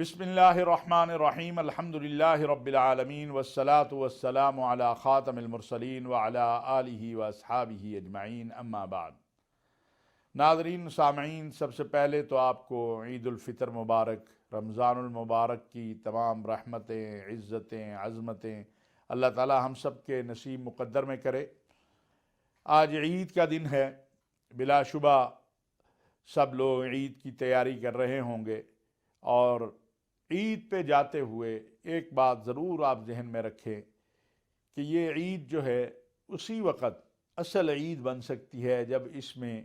بسم اللہ الرحمن الرحیم الحمدللہ رب العالمین والصلاة والسلام علی خاتم المرسلین وعلی آلہ واصحابہ اجمعین اما بعد۔ ناظرین سامعین، سب سے پہلے تو آپ کو عید الفطر مبارک، رمضان المبارک کی تمام رحمتیں، عزتیں، عظمتیں اللہ تعالی ہم سب کے نصیب مقدر میں کرے۔ آج عید کا دن ہے، بلا شبہ سب لوگ عید کی تیاری کر رہے ہوں گے، اور عید پہ جاتے ہوئے ایک بات ضرور آپ ذہن میں رکھیں کہ یہ عید جو ہے اسی وقت اصل عید بن سکتی ہے جب اس میں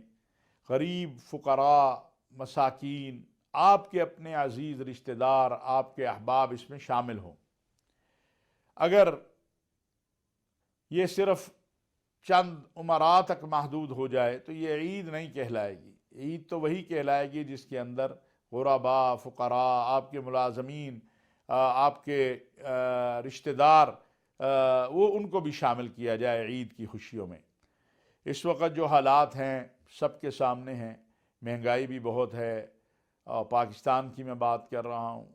غریب، فقراء، مساکین، آپ کے اپنے عزیز رشتہ دار، آپ کے احباب اس میں شامل ہوں۔ اگر یہ صرف چند امراء تک محدود ہو جائے تو یہ عید نہیں کہلائے گی۔ عید تو وہی کہلائے گی جس کے اندر غرباء، فقراء، آپ کے ملازمین، آپ کے رشتہ دار، وہ ان کو بھی شامل کیا جائے عید کی خوشیوں میں۔ اس وقت جو حالات ہیں سب کے سامنے ہیں، مہنگائی بھی بہت ہے، اور پاکستان کی میں بات کر رہا ہوں،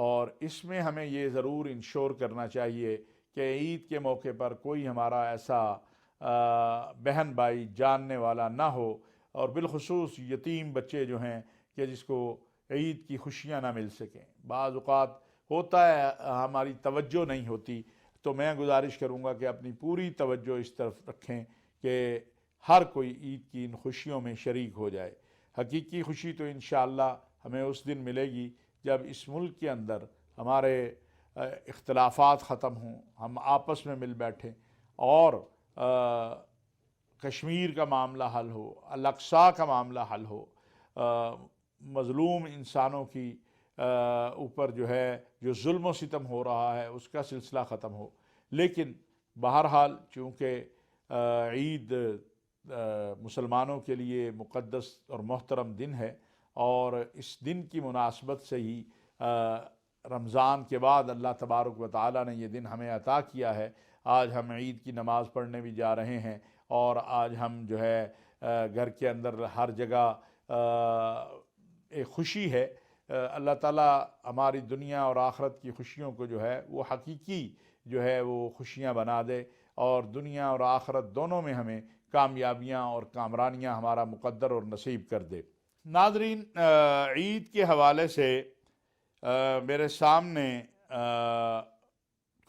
اور اس میں ہمیں یہ ضرور انشور کرنا چاہیے کہ عید کے موقع پر کوئی ہمارا ایسا بہن بھائی جاننے والا نہ ہو، اور بالخصوص یتیم بچے جو ہیں کہ جس کو عید کی خوشیاں نہ مل سکیں۔ بعض اوقات ہوتا ہے ہماری توجہ نہیں ہوتی، تو میں گزارش کروں گا کہ اپنی پوری توجہ اس طرف رکھیں کہ ہر کوئی عید کی ان خوشیوں میں شریک ہو جائے۔ حقیقی خوشی تو انشاءاللہ ہمیں اس دن ملے گی جب اس ملک کے اندر ہمارے اختلافات ختم ہوں، ہم آپس میں مل بیٹھیں، اور کشمیر کا معاملہ حل ہو، الاقصی کا معاملہ حل ہو، مظلوم انسانوں کی اوپر جو ظلم و ستم ہو رہا ہے اس کا سلسلہ ختم ہو۔ لیکن بہرحال چونکہ عید مسلمانوں کے لیے مقدس اور محترم دن ہے، اور اس دن کی مناسبت سے ہی رمضان کے بعد اللہ تبارک و تعالی نے یہ دن ہمیں عطا کیا ہے۔ آج ہم عید کی نماز پڑھنے بھی جا رہے ہیں، اور آج ہم گھر کے اندر ہر جگہ ایک خوشی ہے۔ اللہ تعالیٰ ہماری دنیا اور آخرت کی خوشیوں کو وہ حقیقی وہ خوشیاں بنا دے، اور دنیا اور آخرت دونوں میں ہمیں کامیابیاں اور کامرانیاں ہمارا مقدر اور نصیب کر دے۔ ناظرین، عید کے حوالے سے میرے سامنے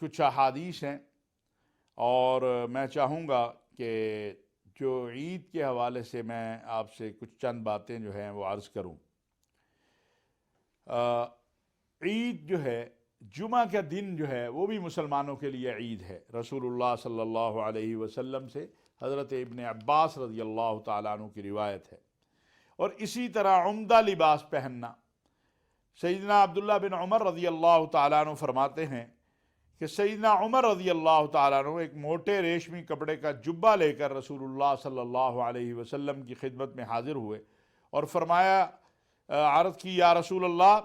کچھ احادیث ہیں، اور میں چاہوں گا کہ جو عید کے حوالے سے میں آپ سے کچھ چند باتیں وہ عرض کروں۔ عید جمعہ کا دن وہ بھی مسلمانوں کے لیے عید ہے۔ رسول اللہ صلی اللہ علیہ وسلم سے حضرت ابن عباس رضی اللہ تعالیٰ عنہ کی روایت ہے۔ اور اسی طرح عمدہ لباس پہننا، سیدنا عبداللہ بن عمر رضی اللہ تعالیٰ عنہ فرماتے ہیں کہ سیدنا عمر رضی اللہ تعالیٰ عنہ ایک موٹے ریشمی کپڑے کا جبہ لے کر رسول اللہ صلی اللہ علیہ وسلم کی خدمت میں حاضر ہوئے، اور فرمایا، عرض کی، یا رسول اللہ،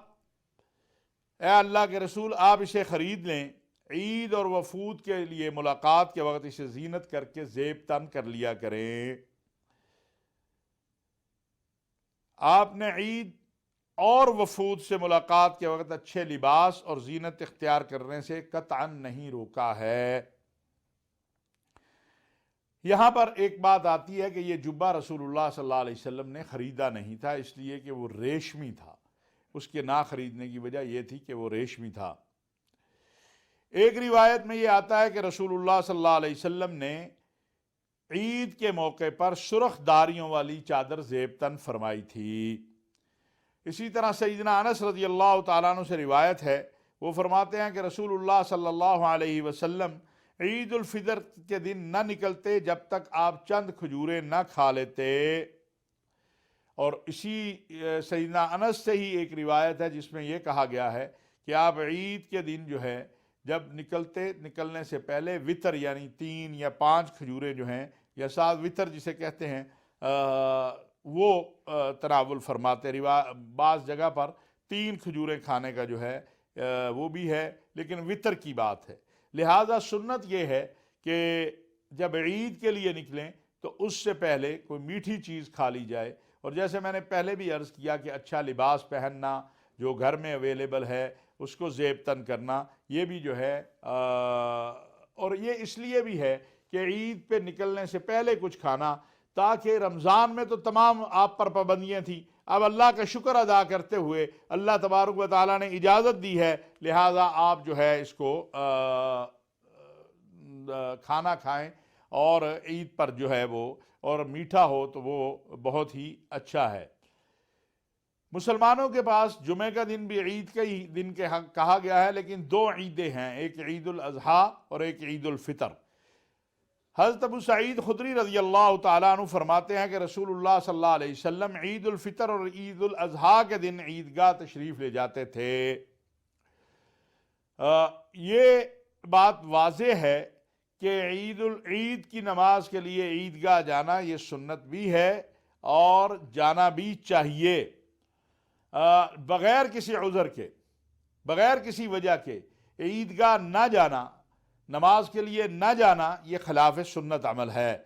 اے اللہ کے رسول، آپ اسے خرید لیں، عید اور وفود کے لیے ملاقات کے وقت اسے زینت کر کے زیب تن کر لیا کریں۔ آپ نے عید اور وفود سے ملاقات کے وقت اچھے لباس اور زینت اختیار کرنے سے قطعاً نہیں روکا ہے۔ یہاں پر ایک بات آتی ہے کہ یہ جبہ رسول اللہ صلی اللہ علیہ وسلم نے خریدا نہیں تھا، اس لیے کہ وہ ریشمی تھا۔ اس کے نہ خریدنے کی وجہ یہ تھی کہ وہ ریشمی تھا۔ ایک روایت میں یہ آتا ہے کہ رسول اللہ صلی اللہ علیہ وسلم نے عید کے موقع پر سرخ داریوں والی چادر زیب تن فرمائی تھی۔ اسی طرح سیدنا انس رضی اللہ تعالیٰ عنہ سے روایت ہے، وہ فرماتے ہیں کہ رسول اللہ صلی اللہ علیہ وسلم عید الفطر کے دن نہ نکلتے جب تک آپ چند کھجوریں نہ کھا لیتے۔ اور اسی سیدنا انس سے ہی ایک روایت ہے جس میں یہ کہا گیا ہے کہ آپ عید کے دن جب نکلنے سے پہلے وطر یعنی 3 یا 5 کھجوریں یا 7 وطر جسے کہتے ہیں وہ تناول فرماتے۔ بعض جگہ پر 3 کھجوریں کھانے کا وہ بھی ہے، لیکن وطر کی بات ہے۔ لہذا سنت یہ ہے کہ جب عید کے لیے نکلیں تو اس سے پہلے کوئی میٹھی چیز کھا لی جائے، اور جیسے میں نے پہلے بھی عرض کیا کہ اچھا لباس پہننا، جو گھر میں اویلیبل ہے اس کو زیب تن کرنا، یہ بھی جو ہے اور یہ اس لیے بھی ہے کہ عید پہ نکلنے سے پہلے کچھ کھانا، تاکہ رمضان میں تو تمام آپ پر پابندیاں تھیں، اب اللہ کا شکر ادا کرتے ہوئے اللہ تبارک و تعالیٰ نے اجازت دی ہے، لہٰذا آپ جو ہے اس کو کھانا کھائیں، اور عید پر جو ہے وہ اور میٹھا ہو تو وہ بہت ہی اچھا ہے۔ مسلمانوں کے پاس جمعہ کا دن بھی عید کا ہی دن کے حق کہا گیا ہے، لیکن دو عیدیں ہیں، ایک عید الاضحیٰ اور ایک عید الفطر۔ حضرت ابو سعید خدری رضی اللہ تعالیٰ عنہ فرماتے ہیں کہ رسول اللہ صلی اللہ علیہ وسلم عید الفطر اور عید الاضحیٰ کے دن عیدگاہ تشریف لے جاتے تھے۔ یہ بات واضح ہے کہ عید کی نماز کے لیے عیدگاہ جانا یہ سنت بھی ہے اور جانا بھی چاہیے، بغیر کسی عذر کے، بغیر کسی وجہ کے عیدگاہ نہ جانا، نماز کے لیے نہ جانا، یہ خلاف سنت عمل ہے۔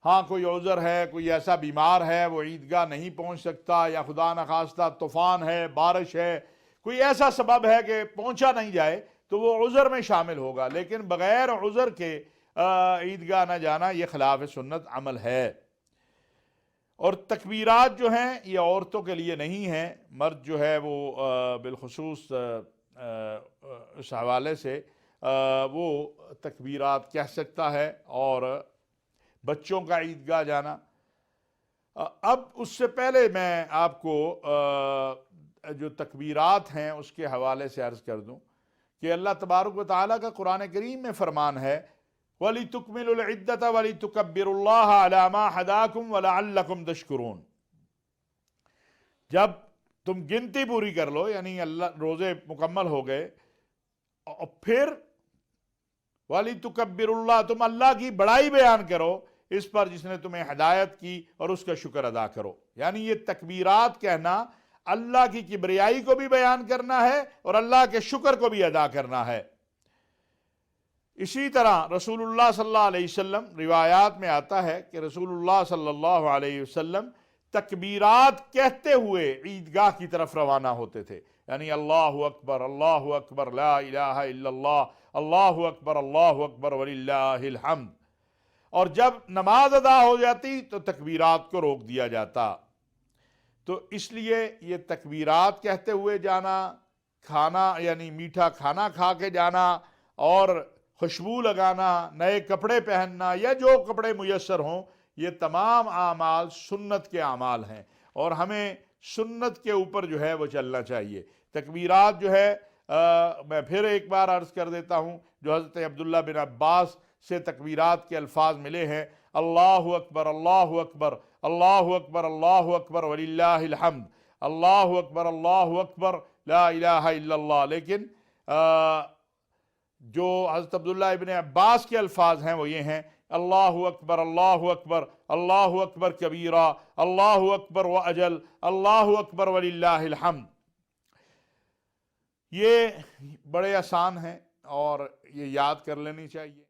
ہاں کوئی عذر ہے، کوئی ایسا بیمار ہے وہ عیدگاہ نہیں پہنچ سکتا، یا خدا نخواستہ طوفان ہے، بارش ہے، کوئی ایسا سبب ہے کہ پہنچا نہیں جائے تو وہ عذر میں شامل ہوگا، لیکن بغیر عذر کے عیدگاہ نہ جانا یہ خلاف سنت عمل ہے۔ اور تکبیرات جو ہیں یہ عورتوں کے لیے نہیں ہیں، مرد جو ہے وہ بالخصوص اس حوالے سے وہ تکبیرات کہہ سکتا ہے، اور بچوں کا عیدگاہ جانا۔ اب اس سے پہلے میں آپ کو جو تکبیرات ہیں اس کے حوالے سے عرض کر دوں کہ اللہ تبارک و تعالیٰ کا قرآن کریم میں فرمان ہے وَلِتُكْمِلُوا الْعِدَّةَ وَلِتُكَبِّرُوا اللَّهَ عَلَى مَا هَدَاكُمْ وَلَعَلَّكُمْ تَشْكُرُونَ۔ جب تم گنتی پوری کر لو، یعنی اللہ روزے مکمل ہو گئے، اور پھر وَلِتُكَبِّرُوا اللَّهَ، تم اللہ کی بڑائی بیان کرو اس پر جس نے تمہیں ہدایت کی، اور اس کا شکر ادا کرو۔ یعنی یہ تکبیرات کہنا اللہ کی کبریائی کو بھی بیان کرنا ہے اور اللہ کے شکر کو بھی ادا کرنا ہے۔ اسی طرح رسول اللہ صلی اللہ علیہ وسلم، روایات میں آتا ہے کہ رسول اللہ صلی اللہ علیہ وسلم تکبیرات کہتے ہوئے عیدگاہ کی طرف روانہ ہوتے تھے، یعنی اللہ اکبر لا الہ الا اللہ، اللہ اکبر وللہ الحمد، اور جب نماز ادا ہو جاتی تو تکبیرات کو روک دیا جاتا۔ تو اس لیے یہ تکبیرات کہتے ہوئے جانا، کھانا یعنی میٹھا کھانا کھا کے جانا، اور خوشبو لگانا، نئے کپڑے پہننا، یا جو کپڑے میسر ہوں، یہ تمام اعمال سنت کے اعمال ہیں، اور ہمیں سنت کے اوپر جو ہے وہ چلنا چاہیے۔ تکبیرات جو ہے میں پھر ایک بار عرض کر دیتا ہوں، جو حضرت عبداللہ بن عباس سے تکبیرات کے الفاظ ملے ہیں، اللہ اکبر اللہ اکبر اللہ اکبر اللہ اکبر وللہ الحمد، اللہ اکبر لا الہ الا اللہ، لیکن جو حضرت عبداللہ ابن عباس کے الفاظ ہیں وہ یہ ہیں، اللہ اکبر اللہ اکبر کبیرہ، اللہ اکبر واجل، اللہ اکبر وللہ الحمد۔ یہ بڑے آسان ہیں اور یہ یاد کر لینی چاہیے۔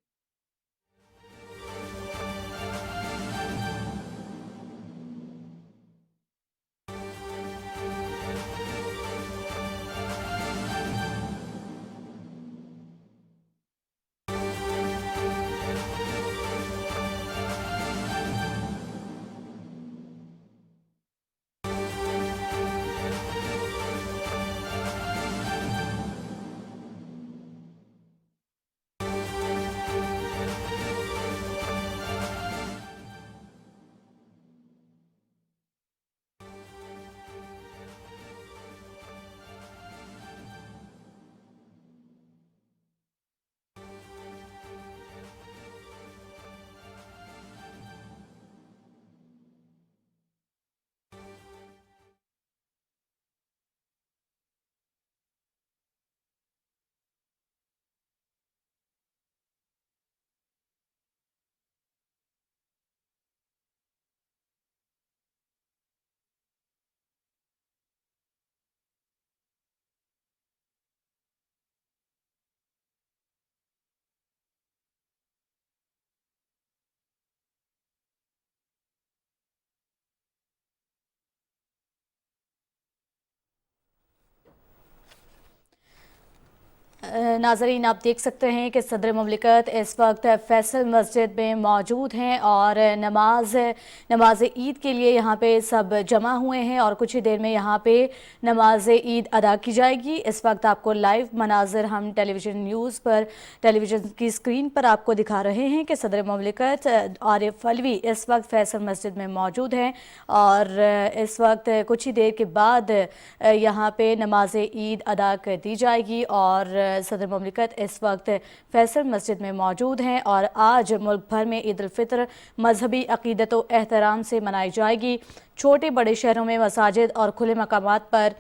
नाज़रीन, आप देख सकते हैं कि सदर मुमलिकत इस वक्त फैसल मस्जिद में मौजूद हैं और नमाज ईद के लिए यहाँ पे सब जमा हुए हैं और कुछ ही देर में यहाँ पे नमाज ईद अदा की जाएगी। इस वक्त आपको लाइव मनाज़र हम टेलीविज़न न्यूज़ पर, टेलीविज़न की स्क्रीन पर आपको दिखा रहे हैं कि सदर मुमलिकत आरिफ अलवी इस वक्त फैसल मस्जिद में मौजूद हैं और इस वक्त कुछ ही देर के बाद यहाँ पे नमाज ईद अदा कर दी जाएगी। और सदर मुमलिकत इस वक्त फैसल मस्जिद में मौजूद हैं और आज मुल्क भर में ईद उल फितर मजहबी अक़ीदत व एहतराम से मनाई जाएगी। छोटे बड़े शहरों में मसाजिद और खुले मकामात पर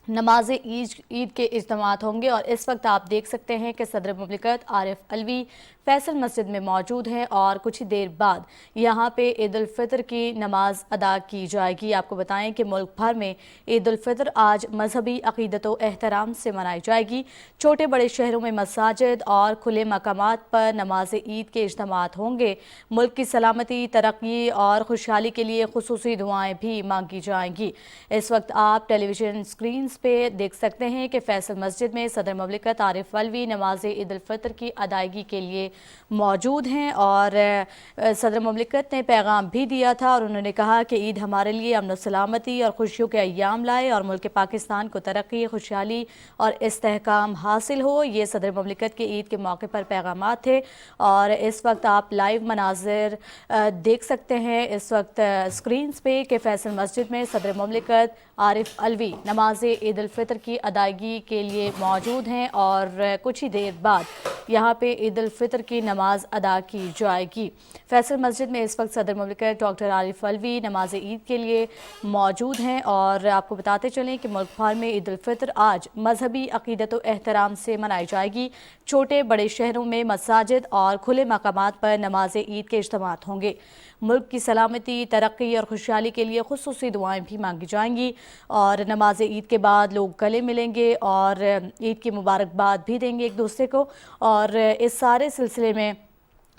नमाज ईद के इज्तिमात होंगे और इस वक्त आप देख सकते हैं कि सदर मुमलिकत आरिफ अलवी फैसल मस्जिद में मौजूद हैं और कुछ ही देर बाद यहाँ पे ईद उल फितर की नमाज अदा की जाएगी। आपको बताएं कि मुल्क भर में ईद उल फितर आज मजहबी अक़ीदत व एहतराम से मनाई जाएगी। छोटे बड़े शहरों में मसाजिद और खुले मकामात पर नमाज ईद के इज्तिमात होंगे। मुल्क की सलामती, तरक्की और खुशहाली के लिए खुसूसी दुआएं भी मांगी जाएंगी। इस वक्त आप टेलीविज़न स्क्रीन पे देख सकते हैं कि फैसल मस्जिद में सदर मुमलिकत आरिफ अलवी नमाज ईद उल फितर की अदायगी के लिए मौजूद हैं और सदर मुमलिकत ने पैगाम भी दिया था और उन्होंने कहा कि ईद हमारे लिए अमन सलामती और खुशियों के अय्याम लाए और मुल्क पाकिस्तान को तरक्की, खुशहाली और इस्तेहकाम हासिल हो। ये सदर मुमलिकत के ईद के मौके पर पैगामात थे और इस वक्त आप लाइव मनाजिर देख सकते हैं इस वक्त स्क्रीन पे कि फैसल मस्जिद में सदर मुमलिकत आरिफ अलवी नमाज ईद उल फितर की अदायगी के लिए मौजूद हैं और कुछ ही देर बाद यहाँ पे ईद उल फितर की नमाज अदा की जाएगी। फैसल मस्जिद में इस वक्त सदर मुमलिकत डॉक्टर आरिफ अलवी नमाज ईद के लिए मौजूद हैं और आपको बताते चलें कि मुल्क भर में ईद उल फितर आज मजहबी अक़ीदत व एहतराम से मनाई जाएगी। छोटे बड़े शहरों में मसाजिद और खुले मकामात पर नमाज ईद के इज्तिमात होंगे। मुल्क की सलामती, तरक्की और खुशहाली के लिए खुसूसी दुआएं भी मांगी जाएंगी और नमाज ईद के बाद लोग गले मिलेंगे और ईद की मुबारकबाद भी देंगे एक दूसरे को। और इस सारे सिलसिले में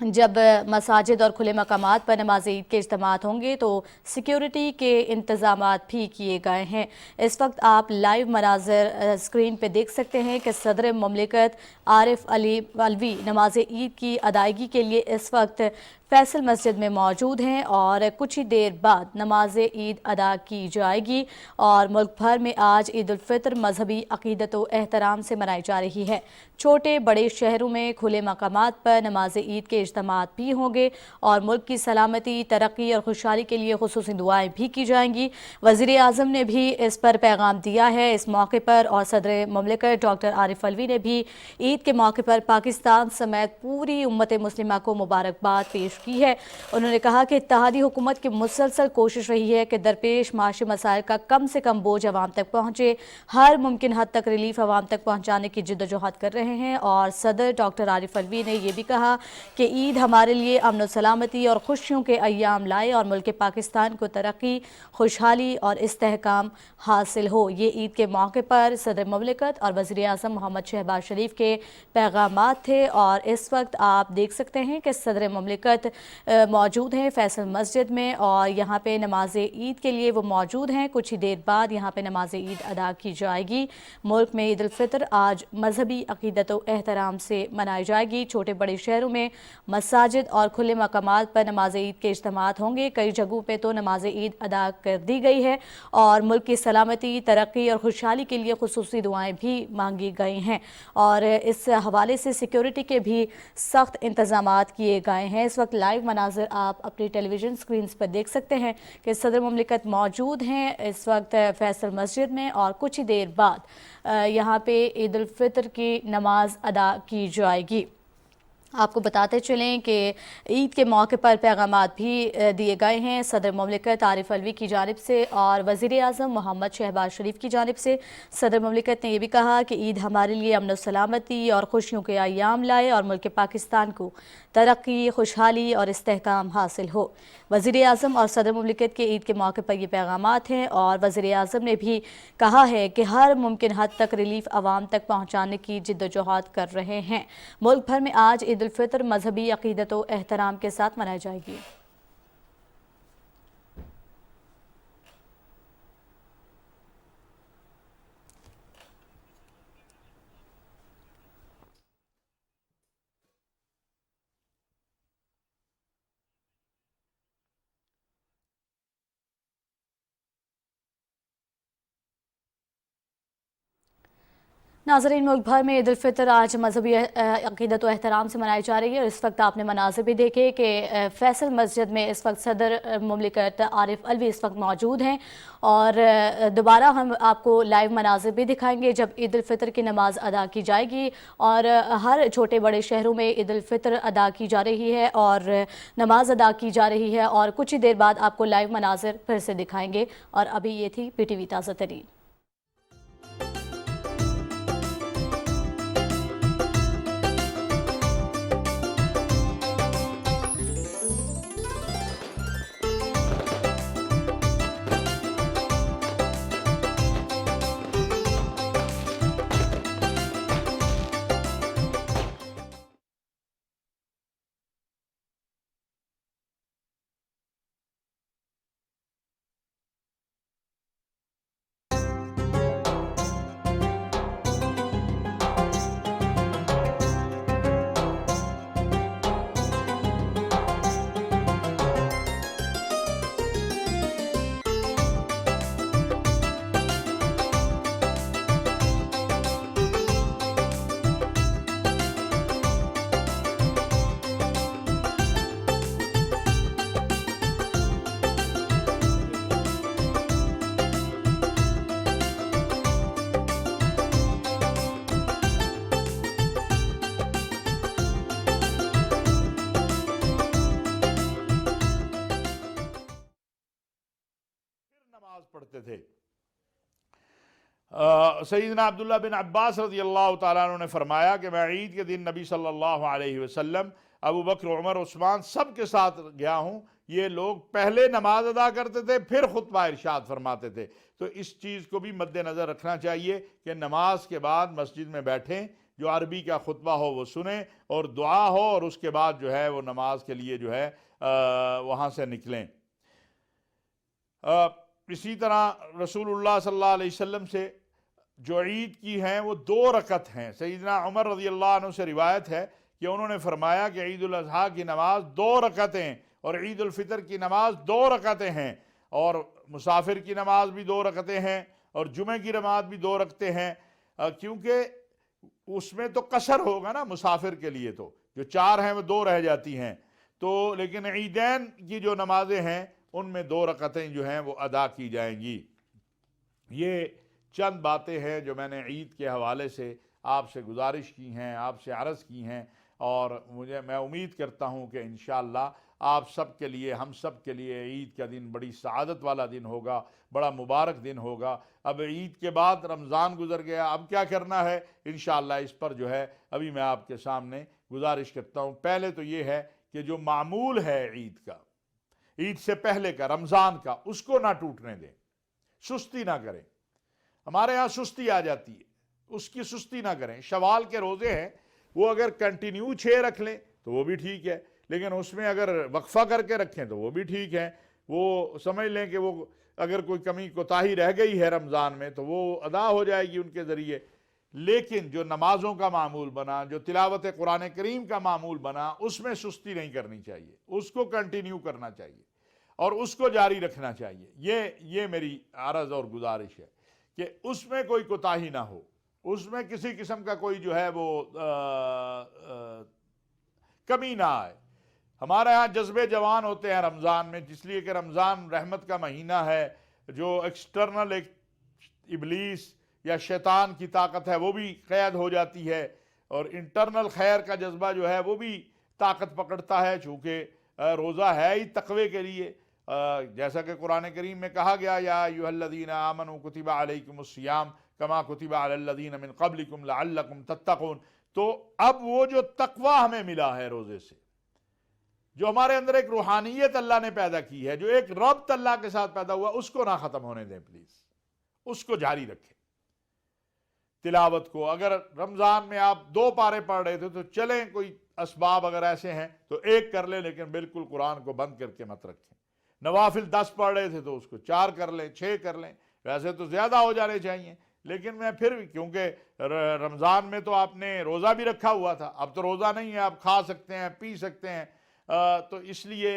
जब मसाजिद और खुले मकामात पर नमाज ईद के इज्तिमात होंगे तो सिक्योरिटी के इंतज़ामात भी किए गए हैं। इस वक्त आप लाइव मनाज़र स्क्रीन पे देख सकते हैं कि सदर मुमलिकत आरिफ अलवी नमाज ईद की अदायगी के लिए इस वक्त फैसल मस्जिद में मौजूद हैं और कुछ ही देर बाद नमाज ईद अदा की जाएगी। और मुल्क भर में आज ईद उल फितर मजहबी अक़ीदत व एहतराम से मनाई जा रही है। छोटे बड़े शहरों में खुले मकामात पर नमाज ईद के इज्तिमात भी होंगे और मुल्क की सलामती, तरक्की और खुशहाली के लिए खुसूसी दुआएं भी की जाएंगी। वज़ीर आज़म ने भी इस पर पैगाम दिया है इस मौके पर और सदर मुमलिकत डॉक्टर आरिफ अलवी ने भी ईद के मौके पर पाकिस्तान समेत पूरी उम्मत मुस्लिमा को मुबारकबाद पेश की है। उन्होंने कहा कि इत्तेहादी हुकूमत की मुसलसल कोशिश रही है कि दरपेश माशी मसाइल का कम से कम बोझ अवाम तक पहुँचे। हर मुमकिन हद तक रिलीफ अवाम तक पहुँचाने की जिद्दोजहद कर रहे हैं। और सदर डॉक्टर आरिफ अलवी ने यह भी कहा कि ईद हमारे लिए अमन सलामती और खुशियों के अय्याम लाए और मुल्क पाकिस्तान को तरक्की, खुशहाली और इस्तेहकाम हासिल हो। ये ईद के मौके पर सदर मुमलिकत और वज़ीर आज़म मोहम्मद शहबाज शरीफ के पैगामात थे। और इस वक्त आप देख सकते हैं कि सदर मुमलिकत मौजूद हैं फैसल मस्जिद में और यहाँ पे नमाज ईद के लिए वो मौजूद हैं। कुछ ही देर बाद यहाँ पे नमाज ईद अदा की जाएगी। मुल्क में ईद उल फितर आज मजहबी अक़ीदत व एहतराम से मनाई जाएगी। छोटे बड़े शहरों में मसाजिद और खुले मकामात पर नमाज ईद के इज्तिमात होंगे। कई जगहों पे तो नमाज ईद अदा कर दी गई है और मुल्क की सलामती, तरक्की और खुशहाली के लिए खुसूसी दुआएं भी मांगी गई हैं और इस हवाले से सिक्योरिटी के भी सख्त इंतजामात किए गए हैं। इस वक्त लाइव मनाज़र आप अपनी टेलीविज़न स्क्रीन पर देख सकते हैं कि सदर मुमलिकत मौजूद हैं इस वक्त फैसल मस्जिद में और कुछ ही देर बाद यहाँ पे ईद उल फितर की नमाज अदा की जाएगी। आपको बताते चलें कि ईद के मौके पर पैगामात भी दिए गए हैं सदर मुमलिकत आरिफ अलवी की जानिब से और वज़ीर आज़म मोहम्मद शहबाज शरीफ की जानिब से। सदर मुमलिकत ने यह भी कहा कि ईद हमारे लिए अमन सलामती और खुशियों के अय्याम लाए और मुल्क पाकिस्तान को तरक्की, खुशहाली और इस्तेहकाम हासिल हो। वज़ीर आज़म और सदर मुमलिकत के ईद के मौके पर ये पैगामात हैं और वज़ीर आज़म ने भी कहा है कि हर मुमकिन हद तक रिलीफ आवाम तक पहुँचाने की जिद्दोजहद कर रहे हैं। मुल्क भर में आज ईद उल फितर मजहबी अक़ीदत व एहतराम के साथ मनाई जाएगी। नाज़रीन, मुल्क भर में ईद उल फितर आज मजहबी अक़ीदत व एहतराम से मनाई जा रही है और इस वक्त आपने मनाज़िर भी देखे कि फैसल मस्जिद में इस वक्त सदर मुमलिकत आरिफ अलवी इस वक्त मौजूद हैं और दोबारा हम आपको लाइव मनाज़िर भी दिखाएंगे जब ईद उल फितर की नमाज़ अदा की जाएगी और हर छोटे बड़े शहरों में ईद उल फितर अदा की जा रही है और नमाज अदा की जा रही है और कुछ ही देर बाद आपको लाइव मनाज़िर फिर से दिखाएंगे। और अभी ये थी PTV ताज़ा तरीन। नमाज पढ़ते थे। सैयदना अब्दुल्लाह बिन अब्बास रज़ियल्लाहु ताला अन्हु ने फरमाया कि मैं ईद के दिन नबी सल्लल्लाहु अलैहि वसल्लम, अबू बकर, उमर, उस्मान सब के साथ गया हूँ। ये लोग पहले नमाज अदा करते थे फिर खुतबा इरशाद फरमाते थे। तो इस चीज़ को भी मद्देनज़र रखना चाहिए कि नमाज के बाद मस्जिद में बैठें, जो अरबी का खुतबा हो वो सुने और दुआ हो और उसके बाद जो है वो नमाज के लिए जो है वहाँ से निकलें। इसी तरह रसूलुल्लाह सल्लल्लाहु अलैहि वसल्लम से जो ईद की हैं वो 2 रकत हैं। सैयदना उमर रज़ियल्लाहु अन्हु से रिवायत है कि उन्होंने फरमाया कि ईद उल अज़हा की नमाज 2 रकतें और ईद उल फितर की नमाज 2 रकतें हैं और मुसाफिर की नमाज भी 2 रकतें हैं और जुमे की नमाज भी 2 रकतें हैं, क्योंकि उसमें तो कसर होगा ना मुसाफिर के लिए, तो जो 4 हैं वो 2 रह जाती हैं। तो लेकिन ईदैन की जो नमाजें हैं उनमें 2 रकतें जो हैं वो अदा की जाएंगी। ये चंद बातें हैं जो मैंने ईद के हवाले से आपसे गुजारिश की हैं, आपसे अर्ज़ की हैं और मैं उम्मीद करता हूँ कि इंशाअल्लाह आप सब के लिए, हम सब के लिए ईद का दिन बड़ी सआदत वाला दिन होगा, बड़ा मुबारक दिन होगा। अब ईद के बाद रमज़ान गुज़र गया, अब क्या करना है इंशाअल्लाह इस पर जो है अभी मैं आपके सामने गुजारिश करता हूँ। पहले तो ये है कि जो मामूल है ईद का, ईद से पहले का, रमज़ान का, उसको ना टूटने दें, सुस्ती ना करें। हमारे यहाँ सुस्ती आ जाती है, उसकी सुस्ती ना करें। शवाल के रोज़े हैं वो अगर कंटिन्यू 6 रख लें तो वो भी ठीक है, लेकिन उसमें अगर वक्फा करके रखें तो वो भी ठीक है। वो समझ लें कि वो अगर कोई कमी कोताही रह गई है रमज़ान में तो वो अदा हो जाएगी उनके ज़रिए। लेकिन जो नमाज़ों का मामूल बना, जो तिलावत कुरान करीम का मामूल बना, उसमें सुस्ती नहीं करनी चाहिए, उसको कंटिन्यू करना चाहिए और उसको जारी रखना चाहिए। ये मेरी अर्ज़ और गुजारिश है कि उसमें कोई कोताही ना हो, उसमें किसी किस्म का कोई जो है वो कमी ना आए। हमारे यहाँ जज्बे जवान होते हैं रमज़ान में, इसलिए कि रमज़ान रहमत का महीना है। जो एक्सटर्नल एक इबलीस या शैतान की ताकत है वो भी क़ैद हो जाती है और इंटरनल खैर का जज्बा जो है वो भी ताकत पकड़ता है, चूँकि रोज़ा है ही तक़वे के लिए। जैसा कि कुरान करीम में कहा गया, या अय्युहल्लज़ीना आमनू कुतिबा अलैकुमुस्सियाम कमा कुतिबा अलल्लज़ीना मिन क़ब्लिकुम लअल्लकुम तत्तक़ून। तो अब वो जो तक़वा हमें मिला है रोज़े से, जो हमारे अंदर एक रूहानियत अल्लाह ने पैदा की है, जो एक रब्त अल्लाह के साथ पैदा हुआ, उसको ना ख़त्म होने दें प्लीज़, उसको जारी रखें। तिलावत को अगर रमज़ान में आप 2 पारे पढ़ रहे थे तो चलें, कोई असबाब अगर ऐसे हैं तो 1 कर लें, लेकिन बिल्कुल कुरान को बंद करके मत रखें। नवाफिल 10 पढ़ रहे थे तो उसको 4 कर लें, 6 कर लें, वैसे तो ज़्यादा हो जाने चाहिए, लेकिन मैं फिर भी, क्योंकि रमज़ान में तो आपने रोज़ा भी रखा हुआ था, अब तो रोज़ा नहीं है, आप खा सकते हैं, पी सकते हैं, तो इसलिए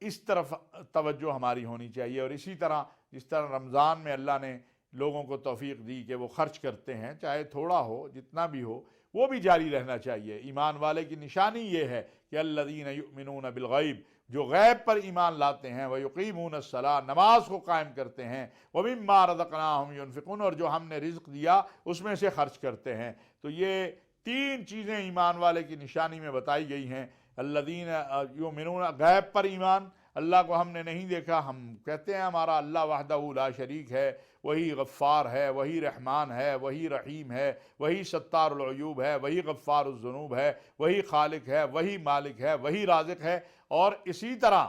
इस तरफ तवज्जो हमारी होनी चाहिए। और इसी तरह जिस तरह रमज़ान में अल्लाह ने لوگوں کو توفیق دی کہ وہ خرچ کرتے ہیں، چاہے تھوڑا ہو جتنا بھی ہو، وہ بھی جاری رہنا چاہیے۔ ایمان والے کی نشانی یہ ہے کہ الذین یؤمنون بالغیب، جو غیب پر ایمان لاتے ہیں، ویقیمون الصلاۃ، نماز کو قائم کرتے ہیں، ومما رزقناہم ینفقون، اور جو ہم نے رزق دیا اس میں سے خرچ کرتے ہیں۔ تو یہ 3 چیزیں ایمان والے کی نشانی میں بتائی گئی ہیں۔ الذین یؤمنون، غیب پر ایمان، اللہ کو ہم نے نہیں دیکھا، ہم کہتے ہیں ہمارا اللہ وحدہ لا شریک ہے، وہی غفار ہے، وہی رحمان ہے، وہی رحیم ہے، وہی ستار العیوب ہے، وہی غفار الذنوب ہے، وہی خالق ہے، وہی مالک ہے، وہی رازق ہے۔ اور اسی طرح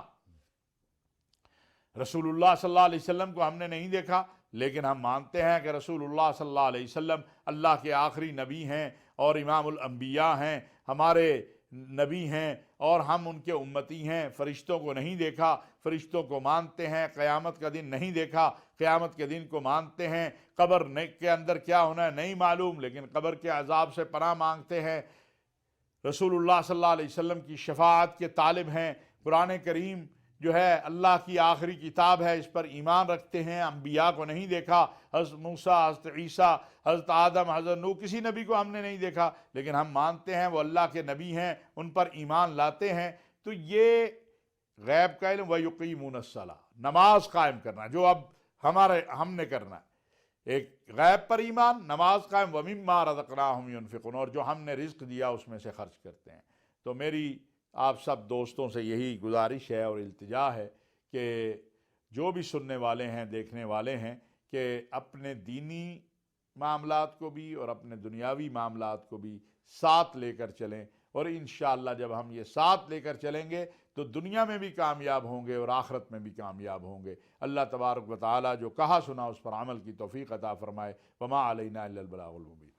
رسول اللہ صلی اللہ علیہ وسلم کو ہم نے نہیں دیکھا، لیکن ہم مانتے ہیں کہ رسول اللہ صلی اللہ علیہ وسلم اللہ کے آخری نبی ہیں اور امام الانبیاء ہیں، ہمارے نبی ہیں، اور ہم ان کے امتی ہیں۔ فرشتوں کو نہیں دیکھا، فرشتوں کو مانتے ہیں۔ قیامت کا دن نہیں دیکھا، قیامت کے دن کو مانتے ہیں۔ قبر کے اندر کیا ہونا ہے نہیں معلوم، لیکن قبر کے عذاب سے پناہ مانگتے ہیں۔ رسول اللہ صلی اللہ علیہ وسلم کی شفاعت کے طالب ہیں۔ قرآن کریم جو ہے اللہ کی آخری کتاب ہے، اس پر ایمان رکھتے ہیں۔ انبیاء کو نہیں دیکھا، حضرت موسیٰ، حضرت عیسیٰ، حضرت آدم، حضرت نوح، کسی نبی کو ہم نے نہیں دیکھا، لیکن ہم مانتے ہیں وہ اللہ کے نبی ہیں، ان پر ایمان لاتے ہیں۔ تو یہ غیب کا علم، وَيُقِيمُونَ الصَّلَاةَ، نماز قائم کرنا، جو اب ہم نے کرنا ہے۔ ایک غیب پر ایمان، نماز قائم، وَمِمَّا رَزَقْنَاهُمْ يُنْفِقُونَ، اور جو ہم نے رزق دیا اس میں سے خرچ کرتے ہیں۔ تو میری آپ سب دوستوں سے یہی گزارش ہے اور التجا ہے کہ جو بھی سننے والے ہیں، دیکھنے والے ہیں، کہ اپنے دینی معاملات کو بھی اور اپنے دنیاوی معاملات کو بھی ساتھ لے کر چلیں، اور انشاءاللہ جب ہم یہ ساتھ لے کر چلیں گے تو دنیا میں بھی کامیاب ہوں گے اور آخرت میں بھی کامیاب ہوں گے۔ اللہ تبارک و تعالی جو کہا سنا اس پر عمل کی توفیق عطا فرمائے۔ وما علینا الا البلاغ المبین۔